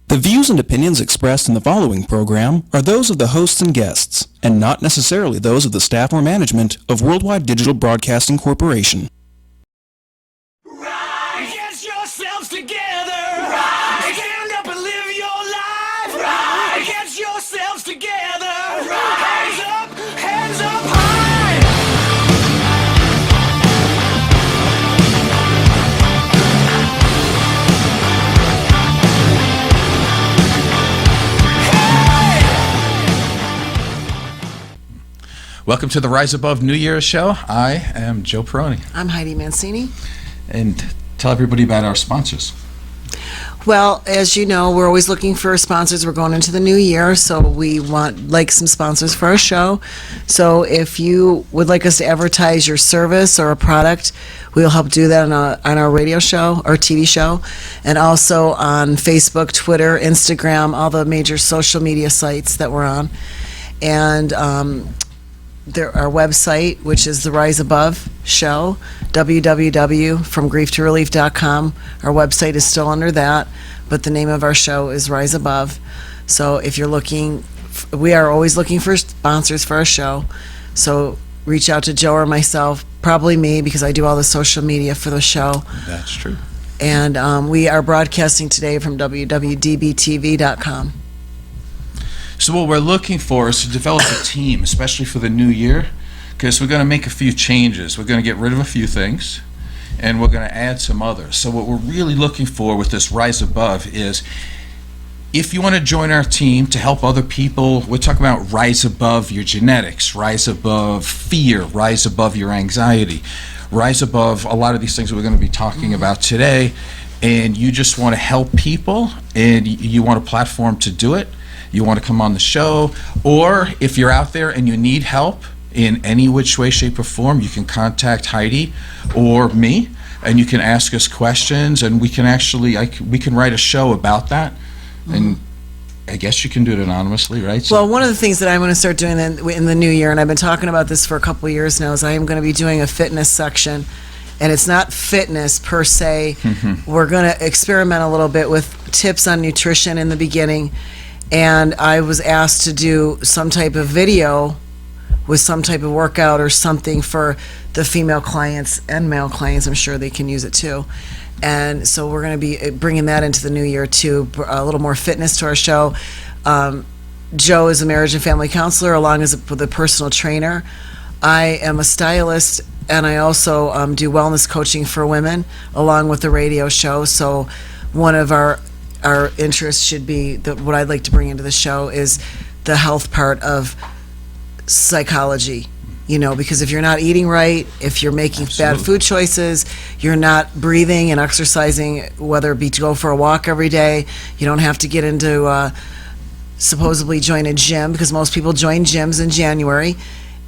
The views and opinions expressed in the following program are those of the hosts and guests, and not necessarily those of the staff or management of Worldwide Digital Broadcasting Corporation. Rise! Get yourselves together! Rise! Stand up and live your life! Rise! Get yourselves together! Rise! Hands up high! Welcome to the Rise Above New Year's show. I am Joe Perroni. I'm Heidi Mancini. And tell everybody about our sponsors. Well, as you know, we're always looking for sponsors. We're going into the new year, so we want some sponsors for our show. So if you would like us to advertise your service or a product, we'll help do that on our radio show, our TV show, and also on Facebook, Twitter, Instagram, all the major social media sites that we're on. And our website, which is the Rise Above Show, www.fromgrieftorelief.com. Our website is still under that, but the name of our show is Rise Above. So if you're looking, we are always looking for sponsors for our show. So reach out to Joe or myself, probably me, because I do all the social media for the show. That's true. And we are broadcasting today from www.dbtv.com. So what we're looking for is to develop a team, especially for the new year, because we're going to make a few changes. We're going to get rid of a few things, and we're going to add some others. So what we're really looking for with this Rise Above is, if you want to join our team to help other people, we're talking about rise above your genetics, rise above fear, rise above your anxiety, rise above a lot of these things that we're going to be talking about today, and you just want to help people, and you want a platform to do it. You want to come on the show, or if you're out there and you need help in any which way, shape, or form, you can contact Heidi or me, and you can ask us questions, and we can actually, we can write a show about that, and I guess you can do it anonymously, right? So, Well, one of the things that I'm going to start doing in the new year, and I've been talking about this for a couple of years now, is I am going to be doing a fitness section, and it's not fitness per se. We're going to experiment a little bit with tips on nutrition in the beginning. And I was asked to do some type of video with some type of workout or something for the female clients and male clients. I'm sure they can use it too. And so we're going to be bringing that into the new year too, a little more fitness to our show. Joe is a marriage and family counselor along with a personal trainer. I am a stylist, and I also do wellness coaching for women along with the radio show. So one of our interest should be what I'd like to bring into the show is the health part of psychology, because if you're not eating right, if you're making bad food choices, you're not breathing and exercising, whether it be to go for a walk every day, you don't have to get into supposedly join a gym, because most people join gyms in January,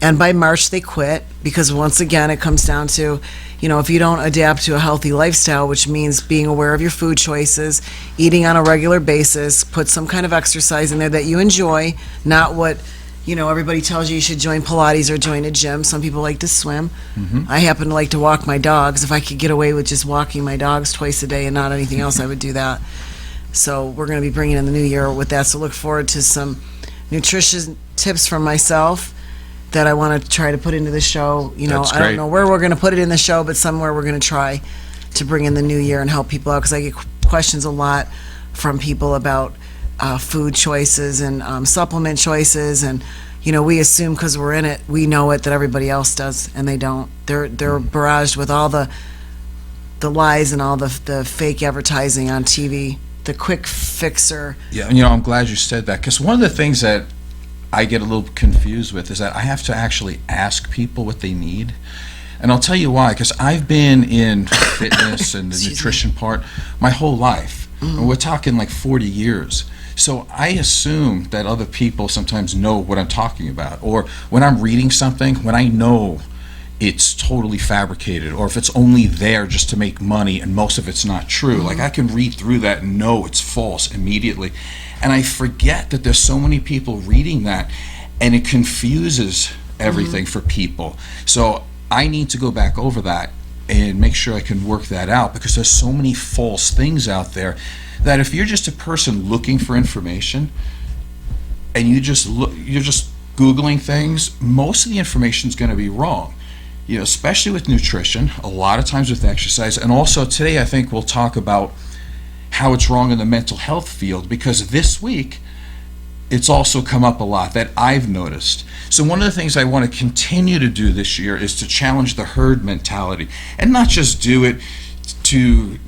and by March they quit, because once again it comes down to, if you don't adapt to a healthy lifestyle, which means being aware of your food choices, eating on a regular basis, put some kind of exercise in there that you enjoy, not what, everybody tells you should join Pilates or join a gym. Some people like to swim. I happen to like to walk my dogs. If I could get away with just walking my dogs twice a day and not anything else, I would do that. So we're going to be bringing in the new year with that. So look forward to some nutrition tips from myself that I want to try to put into the show. That's I don't know where we're going to put it in the show, but somewhere we're going to try to bring in the new year and help people out, because I get questions a lot from people about food choices and supplement choices, and we assume because we're in it, we know it, that everybody else does, and they don't. They're barraged with all the lies and all the fake advertising on TV, the quick fixer. Yeah, I'm glad you said that, because one of the things that I get a little confused with is that I have to actually ask people what they need. And I'll tell you why, because I've been in fitness and the nutrition part my whole life. And we're talking like 40 years. So I assume that other people sometimes know what I'm talking about. Or when I'm reading something, when I know it's totally fabricated, or if it's only there just to make money and most of it's not true, like I can read through that and know it's false immediately. And I forget that there's so many people reading that, and it confuses everything for people. So I need to go back over that and make sure I can work that out, because there's so many false things out there that if you're just a person looking for information and you're just Googling things, most of the information is going to be wrong. Especially with nutrition, a lot of times with exercise, and also today I think we'll talk about how it's wrong in the mental health field, because this week it's also come up a lot that I've noticed. So one of the things I want to continue to do this year is to challenge the herd mentality, and not just do it to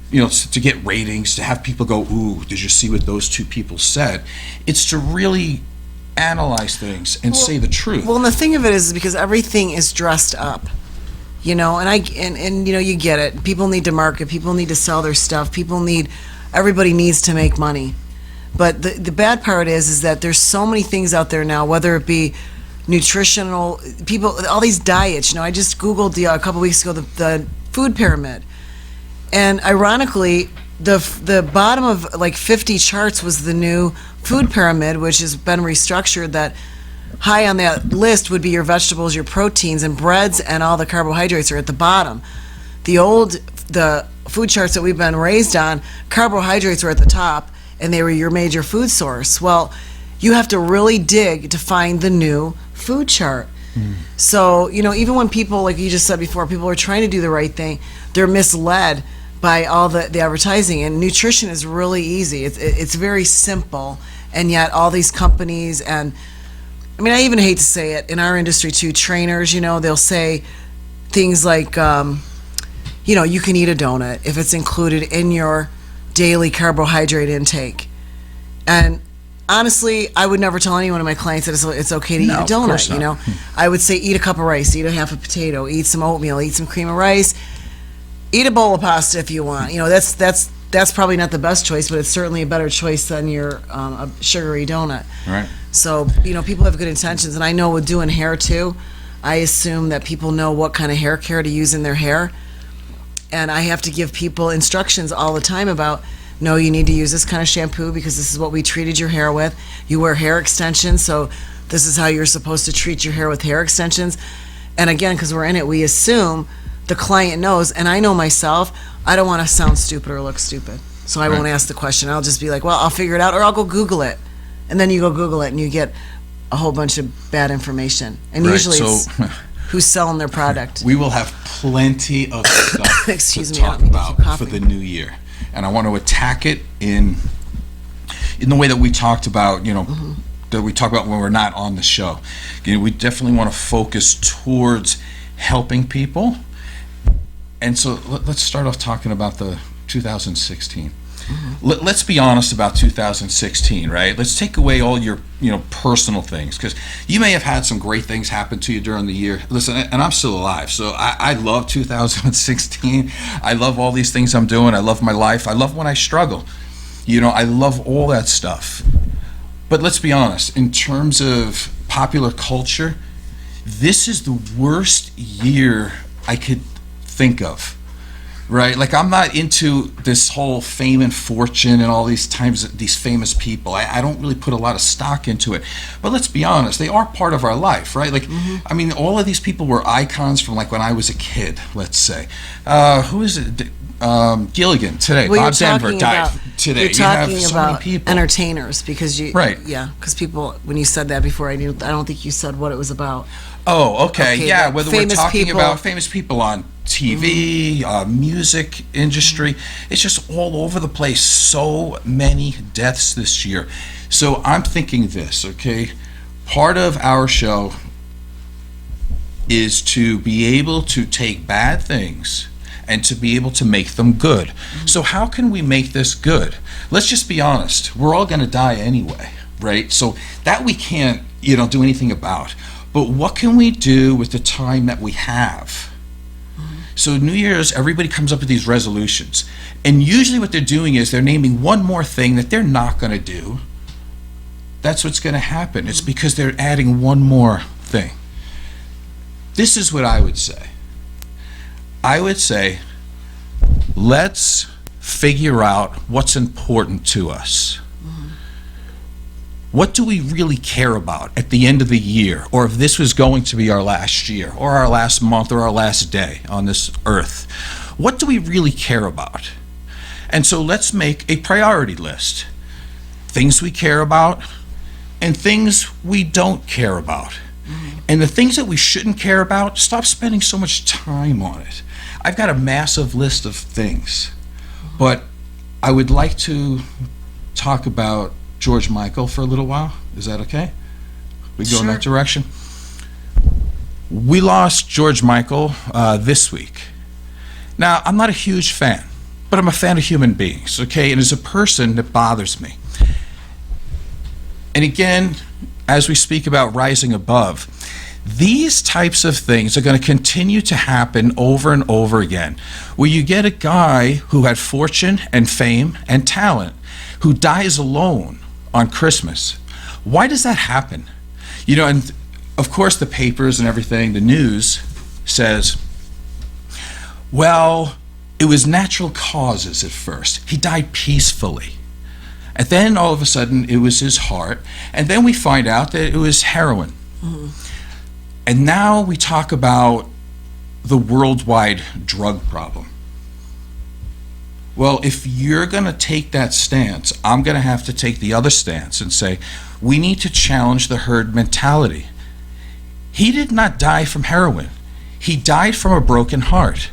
get ratings, to have people go, ooh, did you see what those two people said? It's to really analyze things and say the truth. Well, and the thing of it is because everything is dressed up. And you get it. People need to market. People need to sell their stuff. Everybody needs to make money. But the bad part is that there's so many things out there now, whether it be nutritional, people, all these diets. I just Googled a couple weeks ago the food pyramid. And ironically, the bottom of like 50 charts was the new food pyramid, which has been restructured, that high on that list would be your vegetables, your proteins, and breads, and all the carbohydrates are at the bottom. The food charts that we've been raised on, carbohydrates were at the top, and they were your major food source. Well, you have to really dig to find the new food chart. So, even when people, like you just said before, people are trying to do the right thing, they're misled by all the advertising. And nutrition is really easy. It's very simple, and yet all these companies, and I even hate to say it, in our industry too, trainers, they'll say things like, you can eat a donut if it's included in your daily carbohydrate intake. And honestly, I would never tell anyone of my clients that it's okay to eat a donut, I would say eat a cup of rice, eat a half a potato, eat some oatmeal, eat some cream of rice, eat a bowl of pasta if you want. That's probably not the best choice, but it's certainly a better choice than your a sugary donut. Right. So, people have good intentions, and I know with doing hair too, I assume that people know what kind of hair care to use in their hair, and I have to give people instructions all the time about, no, you need to use this kind of shampoo because this is what we treated your hair with. You wear hair extensions, so this is how you're supposed to treat your hair with hair extensions. And again, because we're in it, we assume the client knows, and I know myself, I don't want to sound stupid or look stupid, so I won't ask the question. I'll just be like, well, I'll figure it out, or I'll go Google it. And then you go Google it, and you get a whole bunch of bad information. And usually it's who's selling their product. We will have plenty of stuff to talk about for the new year. And I want to attack it in the way that we talked about, that we talk about when we're not on the show. We definitely want to focus towards helping people. And so let's start off talking about the 2016. Let's be honest about 2016, right? Let's take away all your, personal things, because you may have had some great things happen to you during the year. Listen, and I'm still alive, so I love 2016. I love all these things I'm doing. I love my life. I love when I struggle. I love all that stuff. But let's be honest, in terms of popular culture, this is the worst year I could think of. Right, like I'm not into this whole fame and fortune and all these famous people. I don't really put a lot of stock into it. But let's be honest, they are part of our life, right? Like, all of these people were icons from like when I was a kid. Let's say, who is it? Gilligan today. Well, Bob Denver died today. You're talking you have so about many people. Entertainers, because because people, when you said that before, I don't think you said what it was about. Oh, okay, yeah. Whether we're talking people, about famous people on TV, music industry, it's just all over the place. So many deaths this year. So I'm thinking this, okay? Part of our show is to be able to take bad things and to be able to make them good. So how can we make this good? Let's just be honest. We're all going to die anyway, right? So that we can't, do anything about. But what can we do with the time that we have? So New Year's, everybody comes up with these resolutions. And usually what they're doing is they're naming one more thing that they're not going to do. That's what's going to happen. It's because they're adding one more thing. This is what I would say. I would say, let's figure out what's important to us. What do we really care about at the end of the year, or if this was going to be our last year, or our last month, or our last day on this earth? What do we really care about? And so let's make a priority list. Things we care about and things we don't care about. And the things that we shouldn't care about, stop spending so much time on it. I've got a massive list of things, but I would like to talk about George Michael for a little while. Is that okay? We go in that direction? We lost George Michael this week. Now, I'm not a huge fan, but I'm a fan of human beings, okay? And as a person, that bothers me. And again, as we speak about rising above, these types of things are going to continue to happen over and over again, where you get a guy who had fortune and fame and talent who dies alone on Christmas. Why does that happen? You know, and of course the papers and everything, the news says, well, it was natural causes at first. He died peacefully. And then all of a sudden it was his heart. And then we find out that it was heroin. Mm-hmm. And now we talk about the worldwide drug problem. Well, if you're going to take that stance, I'm going to have to take the other stance and say, we need to challenge the herd mentality. He did not die from heroin. He died from a broken heart,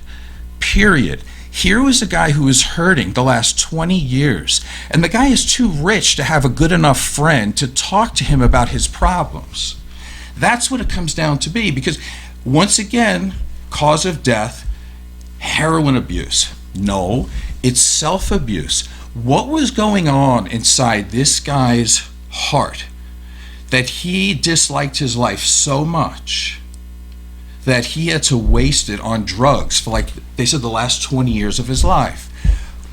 period. Here was a guy who was hurting the last 20 years, and the guy is too rich to have a good enough friend to talk to him about his problems. That's what it comes down to be, because once again, cause of death, heroin abuse. No, it's self-abuse. What was going on inside this guy's heart that he disliked his life so much that he had to waste it on drugs for, like they said, the last 20 years of his life?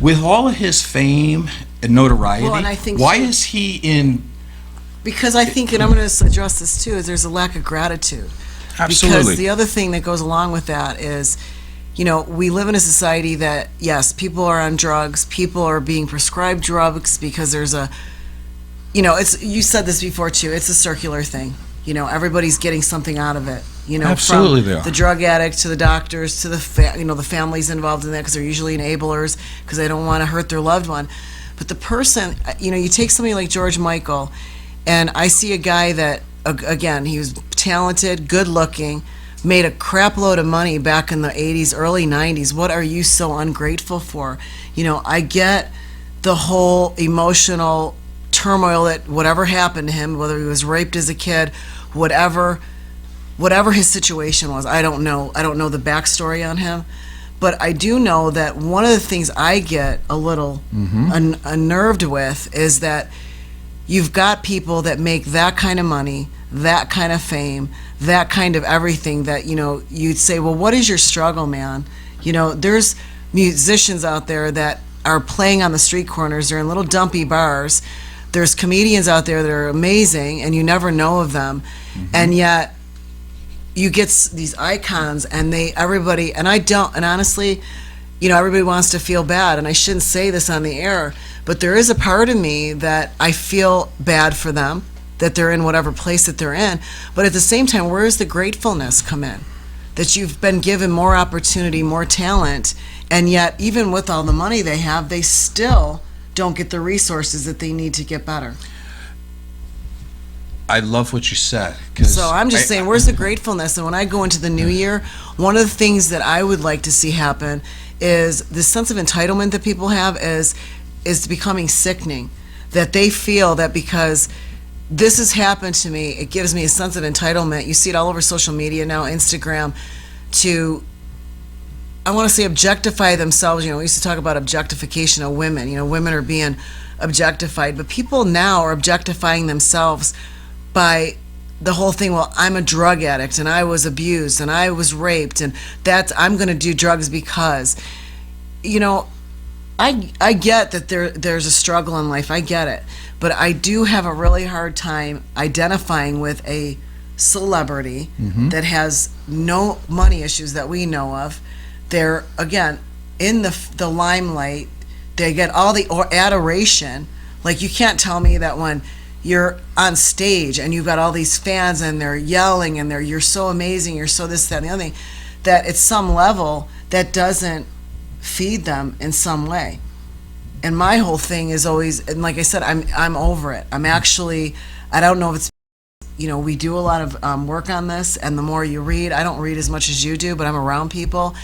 With all of his fame and notoriety, well, and I think why is he in... Because I think, and I'm going to address this too, is there's a lack of gratitude. Absolutely. Because the other thing that goes along with that is, you know, we live in a society that, yes, people are on drugs, people are being prescribed drugs because there's a, you know, it's, you said this before too, it's a circular thing. You know, everybody's getting something out of it. You know, absolutely, from they are. The drug addict to the doctors to the you know, the families involved in that, because they're usually enablers because they don't want to hurt their loved one. But the person, you know, you take somebody like George Michael, and I see a guy that, again, he was talented, good looking, made a crap load of money back in the 80s, early 90s. What are you so ungrateful for? You know, I get the whole emotional turmoil that whatever happened to him, whether he was raped as a kid, whatever his situation was. I don't know the backstory on him, but I do know that one of the things I get a little unnerved with is that you've got people that make that kind of money, that kind of fame, that kind of everything that, you know, you'd say, well, what is your struggle, man? You know, there's musicians out there that are playing on the street corners. They're in little dumpy bars. There's comedians out there that are amazing, and you never know of them. And yet you get these icons, and everybody, and I don't, and honestly, you know, everybody wants to feel bad, and I shouldn't say this on the air, but there is a part of me that I feel bad for them, that they're in whatever place that they're in. But at the same time, where does the gratefulness come in? That you've been given more opportunity, more talent, and yet even with all the money they have, they still don't get the resources that they need to get better. I love what you said. So I'm just saying, where's the gratefulness? And when I go into the new year, one of the things that I would like to see happen is the sense of entitlement that people have is becoming sickening. That they feel that because this has happened to me, it gives me a sense of entitlement. You see it all over social media now, Instagram, to, I want to say, objectify themselves. You know, we used to talk about objectification of women. You know, women are being objectified, but people now are objectifying themselves by the whole thing. Well, I'm a drug addict, and I was abused, and I was raped, and I'm going to do drugs because, you know, I get that there's a struggle in life. I get it. But I do have a really hard time identifying with a celebrity that has no money issues that we know of. They're, again, in the limelight. They get all the adoration. Like, you can't tell me that when, you're on stage and you've got all these fans and they're yelling and you're so amazing, you're so this, that, and the other thing, that at some level that doesn't feed them in some way. And my whole thing is always, and like I said, I'm over it. I'm actually, I don't know if it's, we do a lot of work on this, and the more you read, I don't read as much as you do, but I'm around people.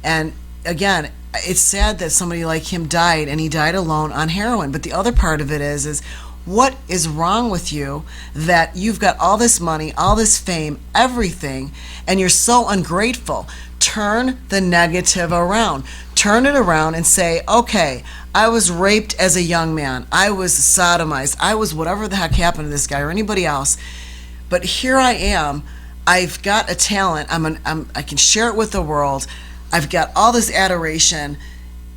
And again, it's sad that somebody like him died, and he died alone on heroin. But the other part of it is what is wrong with you that you've got all this money, all this fame, everything, and you're so ungrateful? Turn the negative around. Turn it around and say, okay, I was raped as a young man. I was sodomized. I was whatever the heck happened to this guy or anybody else. But here I am. I've got a talent. I can share it with the world. I've got all this adoration,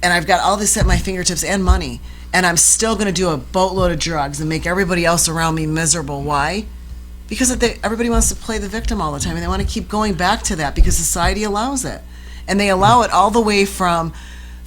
and I've got all this at my fingertips and money. And I'm still going to do a boatload of drugs and make everybody else around me miserable. Why? Because everybody wants to play the victim all the time, and they want to keep going back to that because society allows it. And they allow it all the way from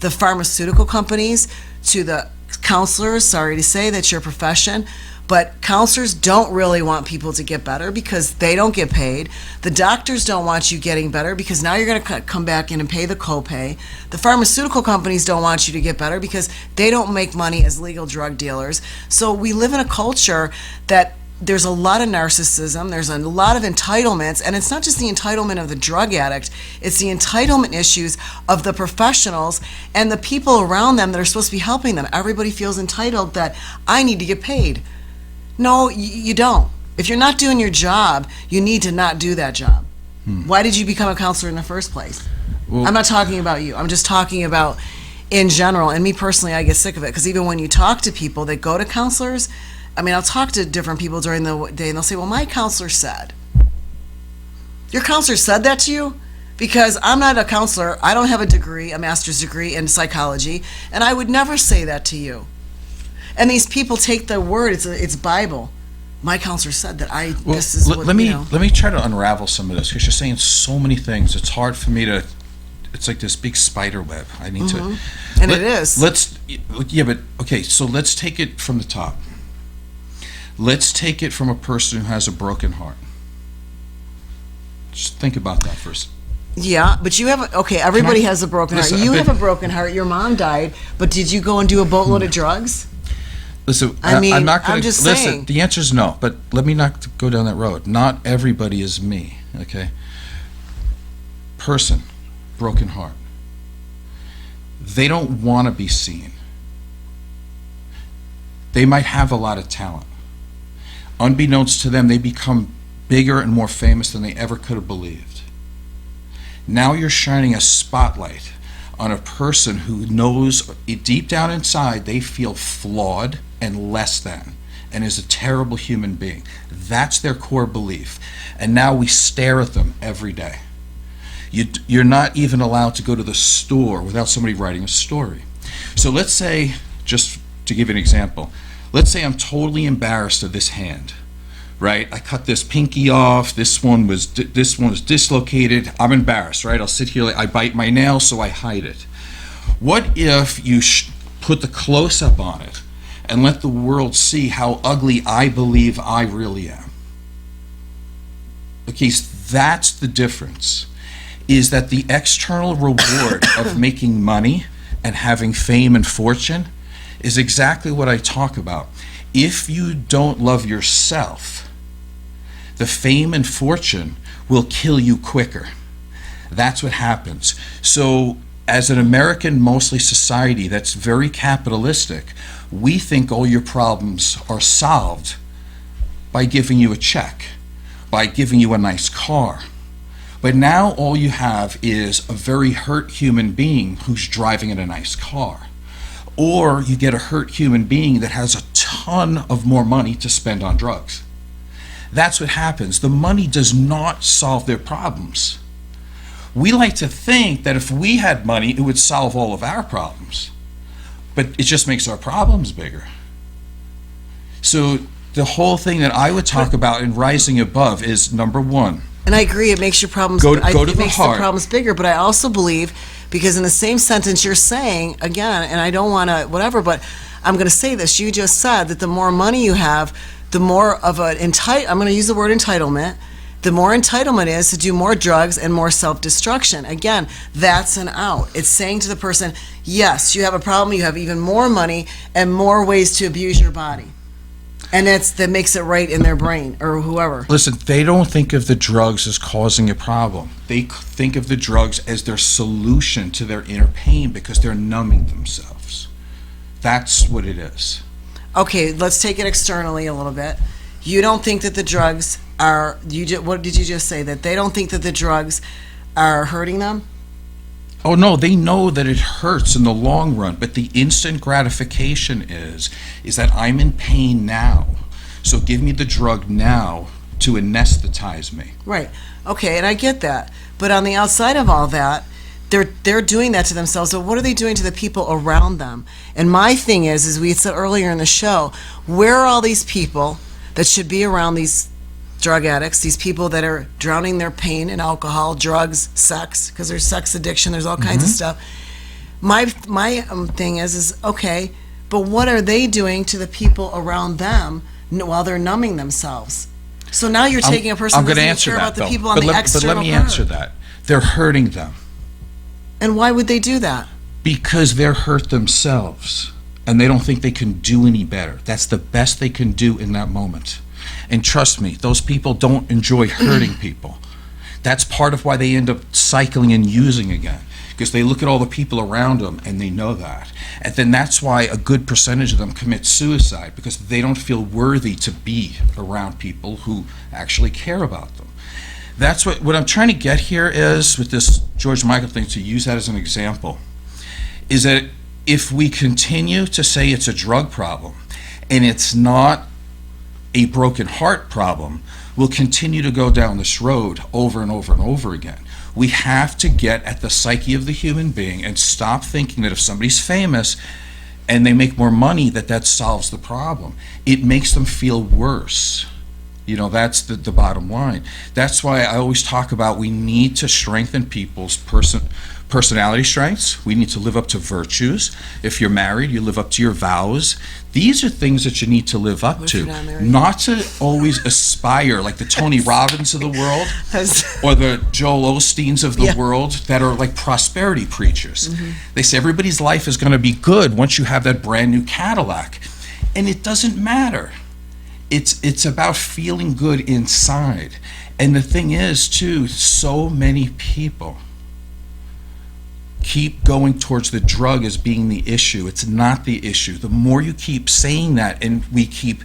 the pharmaceutical companies to the counselors. Sorry to say that's your profession, but counselors don't really want people to get better because they don't get paid. The doctors don't want you getting better because now you're going to come back in and pay the copay. The pharmaceutical companies don't want you to get better because they don't make money as legal drug dealers. So we live in a culture that there's a lot of narcissism, there's a lot of entitlements, and it's not just the entitlement of the drug addict, it's the entitlement issues of the professionals and the people around them that are supposed to be helping them. Everybody feels entitled that I need to get paid. No, you don't. If you're not doing your job, you need to not do that job. Why did you become a counselor in the first place? Well, I'm not talking about you. I'm just talking about in general. And me personally, I get sick of it because even when you talk to people that go to counselors, I'll talk to different people during the day and they'll say, well, my counselor said. Your counselor said that to you? Because I'm not a counselor. I don't have a degree, a master's degree in psychology, and I would never say that to you. And these people take the word, it's Bible. My counselor said that this is what, let me try to unravel some of this because you're saying so many things. It's hard for me to, it's like this big spider web. I need to. And it is. So let's take it from the top. Let's take it from a person who has a broken heart. Just think about that first. Yeah, but you have, everybody has a broken heart. You have a broken heart. Your mom died, but did you go and do a boatload of drugs? Listen, I'm not going to just listen. saying. The answer is no, but let me not go down that road. Not everybody is me, okay? Person, broken heart. They don't want to be seen. They might have a lot of talent. Unbeknownst to them, they become bigger and more famous than they ever could have believed. Now you're shining a spotlight on a person who knows deep down inside they feel flawed and less than and is a terrible human being. That's their core belief. And now we stare at them every day. You're not even allowed to go to the store without somebody writing a story. So let's say, just to give you an example, let's say I'm totally embarrassed of this hand, right? I cut this pinky off. This one was dislocated. I'm embarrassed, right? I'll sit here. I bite my nail, so I hide it. What if you put the close-up on it and let the world see how ugly I believe I really am? Okay, so that's the difference. Is that the external reward of making money and having fame and fortune is exactly what I talk about. If you don't love yourself, the fame and fortune will kill you quicker. That's what happens. So as an American mostly society that's very capitalistic, we think all your problems are solved by giving you a check, by giving you a nice car. But now all you have is a very hurt human being who's driving in a nice car. Or you get a hurt human being that has a ton of more money to spend on drugs. That's what happens. The money does not solve their problems. We like to think that if we had money, it would solve all of our problems. But it just makes our problems bigger. So the whole thing that I would talk about in Rising Above is, number one, and I agree, it makes your problems go to it the makes heart. the problems bigger. But I also believe, because in the same sentence you're saying again, and I don't want to whatever, but I'm going to say this. You just said that the more money you have, the more of I'm going to use the word entitlement, the more entitlement is to do more drugs and more self-destruction. Again, that's an out. It's saying to the person, yes, you have a problem, you have even more money and more ways to abuse your body. And that makes it right in their brain, or whoever. Listen, they don't think of the drugs as causing a problem. They think of the drugs as their solution to their inner pain because they're numbing themselves. That's what it is. Okay, let's take it externally a little bit. You don't think that the drugs are, what did you just say? That they don't think that the drugs are hurting them? Oh no, they know that it hurts in the long run, but the instant gratification is that I'm in pain now, so give me the drug now to anesthetize me. Right. Okay, and I get that. But on the outside of all that, they're doing that to themselves. So what are they doing to the people around them? And my thing is, as we said earlier in the show, where are all these people that should be around these drug addicts, these people that are drowning their pain in alcohol, drugs, sex, because there's sex addiction, there's all kinds of stuff. My thing is okay, but what are they doing to the people around them while they're numbing themselves? So now you're taking a person that doesn't care about the people on the external But let me part. answer that. They're hurting them. And why would they do that? Because they're hurt themselves, and they don't think they can do any better. That's the best they can do in that moment. And trust me, those people don't enjoy hurting people. That's part of why they end up cycling and using again, because they look at all the people around them and they know that. And then that's why a good percentage of them commit suicide, because they don't feel worthy to be around people who actually care about them. That's what I'm trying to get here is, with this George Michael thing, to use that as an example, is that if we continue to say it's a drug problem and it's not a broken heart problem, we'll continue to go down this road over and over and over again. We have to get at the psyche of the human being and stop thinking that if somebody's famous and they make more money, that solves the problem. It makes them feel worse. You know, that's the bottom line. That's why I always talk about we need to strengthen people's personality strengths. We need to live up to virtues. If you're married, you live up to your vows. These are things that you need to live up to, not to always aspire like the Tony Robbins of the world or the Joel Osteens of the world that are like prosperity preachers. They say everybody's life is going to be good once you have that brand new Cadillac. And it doesn't matter. It's about feeling good inside. And the thing is, too, so many people keep going towards the drug as being the issue. It's not the issue. The more you keep saying that and we keep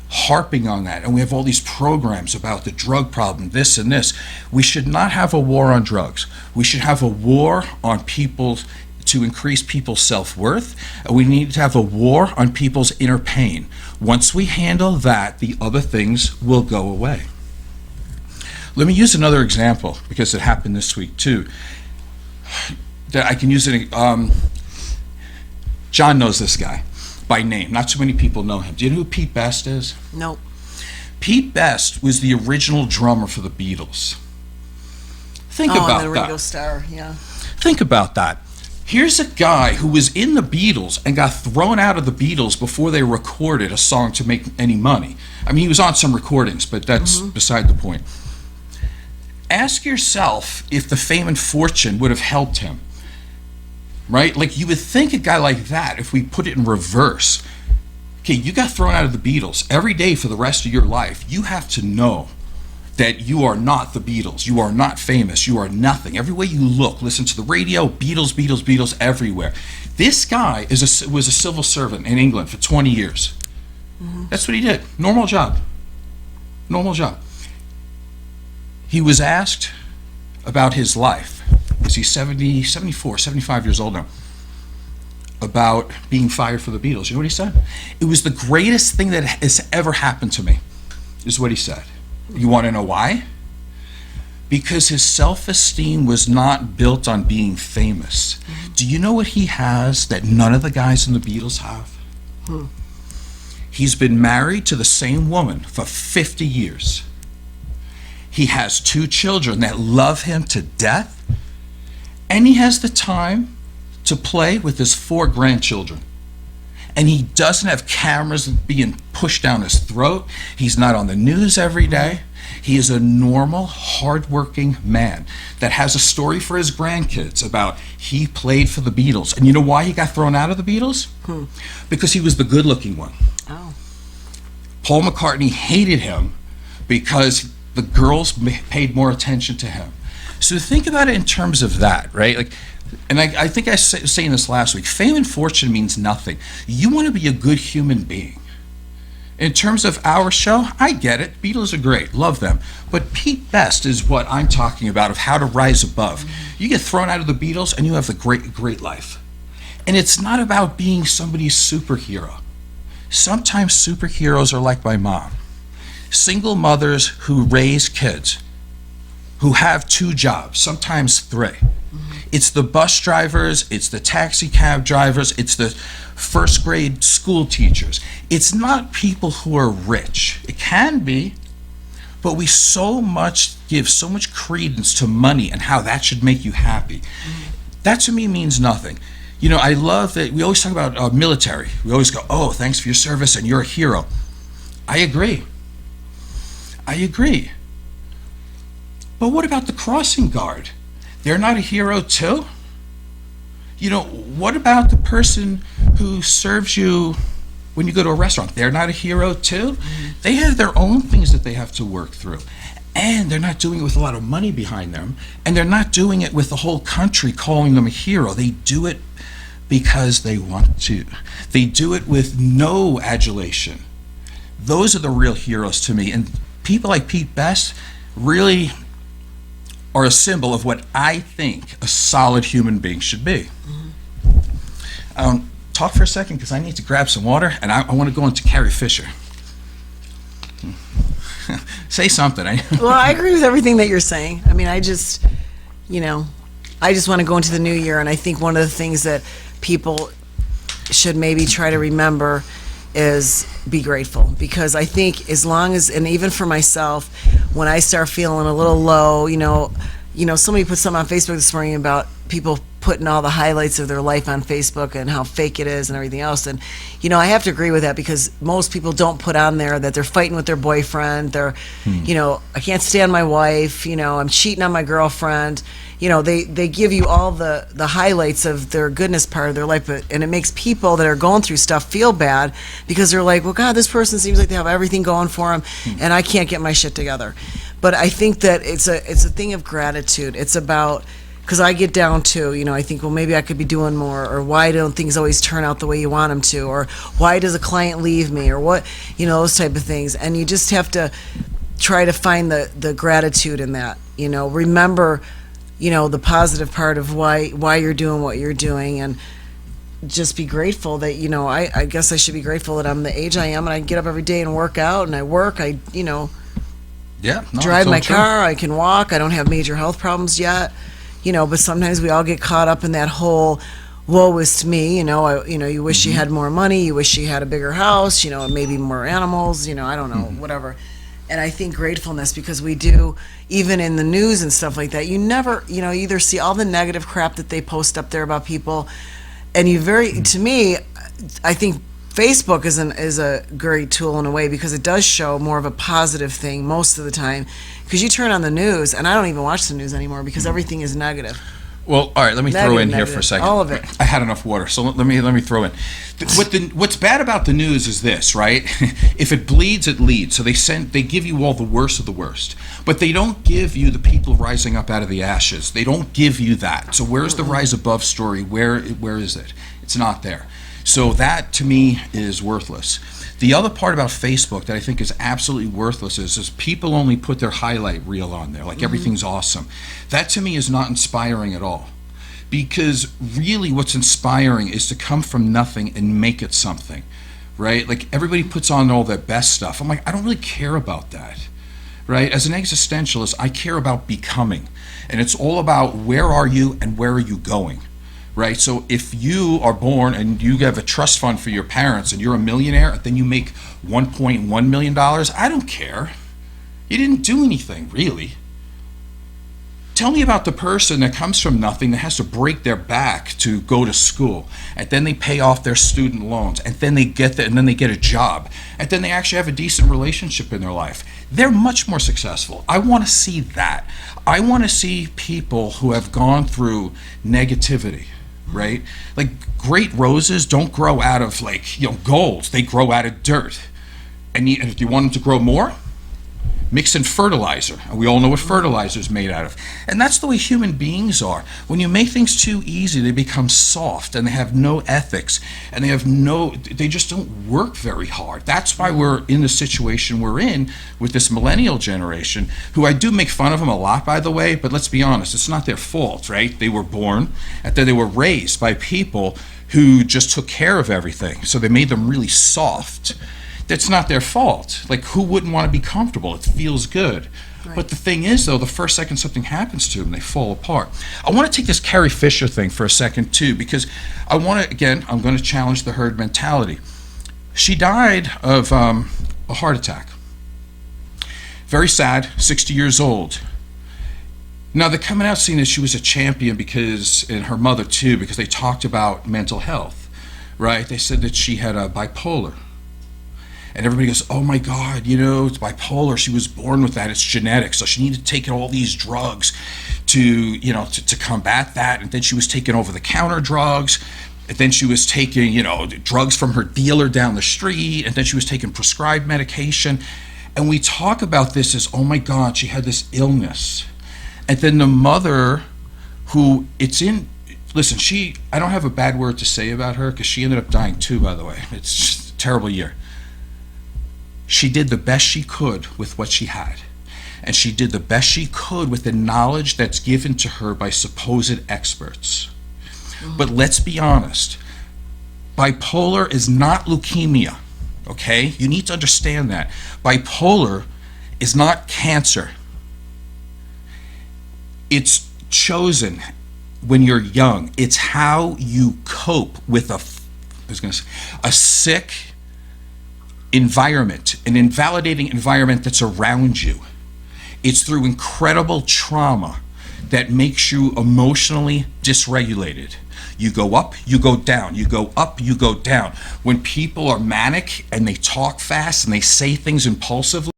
harping on that, and we have all these programs about the drug problem, this and this, we should not have a war on drugs. We should have a war on people to increase people's self-worth. We need to have a war on people's inner pain. Once we handle that, the other things will go away. Let me use another example because it happened this week too. That I can use it. John knows this guy by name. Not too many people know him. Do you know who Pete Best is? Nope. Pete Best was the original drummer for the Beatles. Think about the that. Ringo Starr, yeah. Think about that. Here's a guy who was in the Beatles and got thrown out of the Beatles before they recorded a song to make any money. I mean, he was on some recordings, but that's beside the point. Ask yourself if the fame and fortune would have helped him, right? Like, you would think a guy like that, if we put it in reverse, okay, you got thrown out of the Beatles. Every day for the rest of your life, you have to know that you are not the Beatles. You are not famous. You are nothing. Everywhere you look, listen to the radio, Beatles, Beatles, Beatles, everywhere. This guy was a civil servant in England for 20 years. That's what he did. Normal job. Normal job. He was asked about his life. Is he 70, 74, 75 years old now? About being fired for the Beatles. You know what he said? It was the greatest thing that has ever happened to me, is what he said. You want to know why? Because his self-esteem was not built on being famous. Do you know what he has that none of the guys in the Beatles have? He's been married to the same woman for 50 years. He has 2 children that love him to death. And he has the time to play with his 4 grandchildren. And he doesn't have cameras being pushed down his throat. He's not on the news every day. He is a normal, hardworking man that has a story for his grandkids about he played for the Beatles. And you know why he got thrown out of the Beatles? Because he was the good-looking one. Oh. Paul McCartney hated him because the girls paid more attention to him. So think about it in terms of that, right? Like, and I think I was saying this last week, fame and fortune means nothing. You want to be a good human being. In terms of our show, I get it. Beatles are great. Love them. But Pete Best is what I'm talking about, of how to rise above. You get thrown out of the Beatles and you have the great life. And it's not about being somebody's superhero. Sometimes superheroes are like my mom. Single mothers who raise kids, who have 2 jobs, sometimes 3. It's the bus drivers, it's the taxi cab drivers, it's the first grade school teachers. It's not people who are rich. It can be, but we give so much credence to money and how that should make you happy. That to me means nothing. You know, I love that we always talk about military. We always go, oh, thanks for your service and you're a hero. I agree. But what about the crossing guard? They're not a hero too? You know, what about the person who serves you when you go to a restaurant? They're not a hero too? They have their own things that they have to work through. And they're not doing it with a lot of money behind them. And they're not doing it with the whole country calling them a hero. They do it because they want to. They do it with no adulation. Those are the real heroes to me. And people like Pete Best really are a symbol of what I think a solid human being should be. Talk for a second, because I need to grab some water, and I want to go into Carrie Fisher. Say something. Well, I agree with everything that you're saying. I mean, I just want to go into the new year, and I think one of the things that people should maybe try to remember is be grateful, because I think as long as, and even for myself, when I start feeling a little low, somebody put something on Facebook this morning about people putting all the highlights of their life on Facebook and how fake it is and everything else. And, I have to agree with that, because most people don't put on there that they're fighting with their boyfriend. They're, I can't stand my wife, I'm cheating on my girlfriend. They give you all the highlights of their goodness part of their life, and it makes people that are going through stuff feel bad, because they're like, well, God, this person seems like they have everything going for them, and I can't get my shit together. But I think that it's a thing of gratitude. It's about, because I get down too, I think, well, maybe I could be doing more, or why don't things always turn out the way you want them to, or why does a client leave me, or what, those type of things. And you just have to try to find the gratitude in that, remember, the positive part of why you're doing what you're doing, and just be grateful that, I guess I should be grateful that I'm the age I am, and I get up every day and work out, and I work, drive my car, I can walk, I don't have major health problems yet. But sometimes we all get caught up in that whole woe is me, you wish you had more money, you wish you had a bigger house, maybe more animals, I don't know, whatever. And I think gratefulness, because we do, even in the news and stuff like that, you never, you either see all the negative crap that they post up there about people, and to me, I think Facebook is a great tool in a way, because it does show more of a positive thing most of the time. Because you turn on the news, and I don't even watch the news anymore, because everything is negative. Well, all right, let me throw in here for a second. All of it. I had enough water, so let me throw in. What's bad about the news is this, right? If it bleeds, it leads. So they give you all the worst of the worst, but they don't give you the people rising up out of the ashes. They don't give you that. So where's the rise above story? Where is it? It's not there. So that to me is worthless. The other part about Facebook that I think is absolutely worthless is people only put their highlight reel on there, like everything's awesome. That to me is not inspiring at all. Because really what's inspiring is to come from nothing and make it something, right? Like everybody puts on all their best stuff. I'm like, I don't really care about that, right? As an existentialist, I care about becoming. And it's all about where are you and where are you going? Right, so if you are born and you have a trust fund for your parents and you're a millionaire, then you make $1.1 million, I don't care. You didn't do anything, really. Tell me about the person that comes from nothing, that has to break their back to go to school, and then they pay off their student loans, and then they get and then they get a job, and then they actually have a decent relationship in their life. They're much more successful. I want to see that. I want to see people who have gone through negativity, right? Like, great roses don't grow out of, like, gold. They grow out of dirt. And if you want them to grow more, mix in fertilizer, and we all know what fertilizer is made out of. And that's the way human beings are. When you make things too easy, they become soft, and they have no ethics, and they just don't work very hard. That's why we're in the situation we're in with this millennial generation, who I do make fun of them a lot, by the way, but let's be honest, it's not their fault, right? They were born, and then they were raised by people who just took care of everything, so they made them really soft. That's not their fault. Like, who wouldn't want to be comfortable? It feels good. Right. But the thing is, though, the first second something happens to them, they fall apart. I want to take this Carrie Fisher thing for a second, too, because I'm going to challenge the herd mentality. She died of a heart attack. Very sad, 60 years old. Now, they're coming out saying that she was a champion and her mother, too, because they talked about mental health, right? They said that she had bipolar. And everybody goes, oh my God, it's bipolar. She was born with that. It's genetic. So she needed to take all these drugs to combat that. And then she was taking over-the-counter drugs. And then she was taking, drugs from her dealer down the street. And then she was taking prescribed medication. And we talk about this as, oh my God, she had this illness. And then the mother listen, I don't have a bad word to say about her, because she ended up dying too, by the way. It's just a terrible year. She did the best she could with what she had. And she did the best she could with the knowledge that's given to her by supposed experts. But let's be honest. Bipolar is not leukemia, okay? You need to understand that. Bipolar is not cancer. It's chosen when you're young. It's how you cope with a sick environment, an invalidating environment that's around you. It's through incredible trauma that makes you emotionally dysregulated. You go up, you go down, you go up, you go down. When people are manic and they talk fast and they say things impulsively,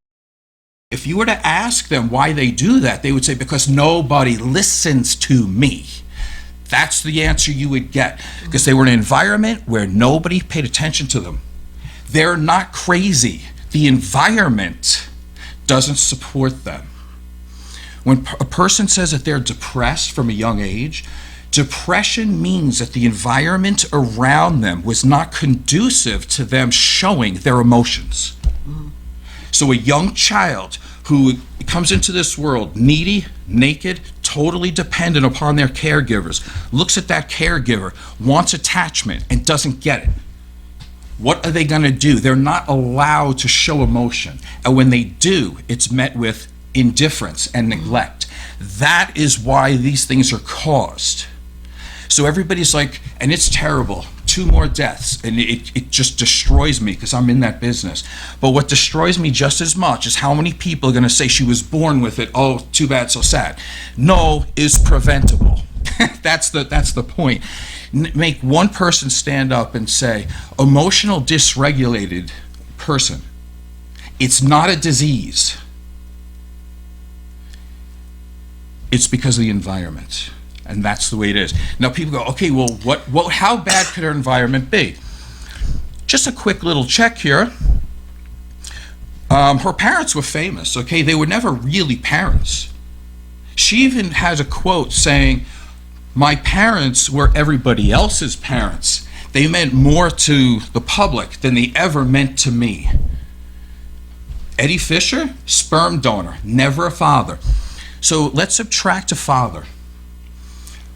if you were to ask them why they do that, they would say, because nobody listens to me. That's the answer you would get, because they were in an environment where nobody paid attention to them. They're not crazy. The environment doesn't support them. When a person says that they're depressed from a young age, depression means that the environment around them was not conducive to them showing their emotions. So a young child who comes into this world needy, naked, totally dependent upon their caregivers, looks at that caregiver, wants attachment, and doesn't get it. What are they going to do? They're not allowed to show emotion. And when they do, it's met with indifference and neglect. That is why these things are caused. So everybody's like, and it's terrible, 2 more deaths, and it just destroys me because I'm in that business. But what destroys me just as much is how many people are going to say she was born with it. Oh, too bad, so sad. No is preventable. That's the point. Make one person stand up and say, emotional dysregulated person. It's not a disease. It's because of the environment. And that's the way it is. Now people go, okay, well, how bad could our environment be? Just a quick little check here. Her parents were famous, okay? They were never really parents. She even has a quote saying, my parents were everybody else's parents. They meant more to the public than they ever meant to me. Eddie Fisher, sperm donor, never a father. So let's subtract a father.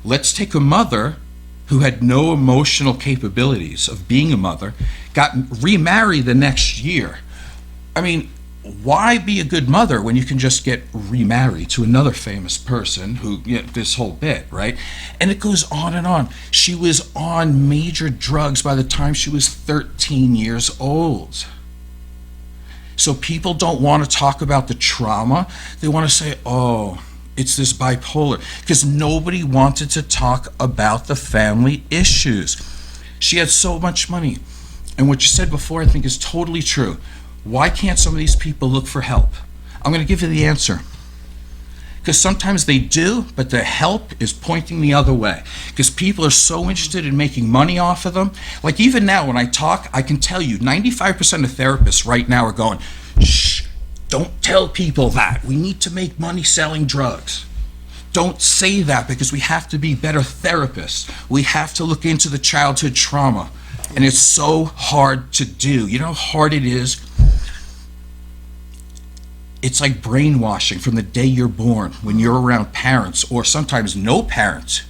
Let's take a mother who had no emotional capabilities of being a mother, got remarried the next year. I mean, why be a good mother when you can just get remarried to another famous person who, this whole bit, right? And it goes on and on. She was on major drugs by the time she was 13 years old. So people don't want to talk about the trauma. They want to say, oh, It's this bipolar, because nobody wanted to talk about the family issues. She had so much money. And what you said before, I think, is totally true. Why can't some of these people look for help? I'm going to give you the answer. Because sometimes they do, but the help is pointing the other way. Because people are so interested in making money off of them. Like even now when I talk, I can tell you 95% of therapists right now are going, shh, don't tell people that. We need to make money selling drugs. Don't say that, because we have to be better therapists. We have to look into the childhood trauma. And it's so hard to do. You know how hard it is? It's like brainwashing from the day you're born, when you're around parents, or sometimes no parent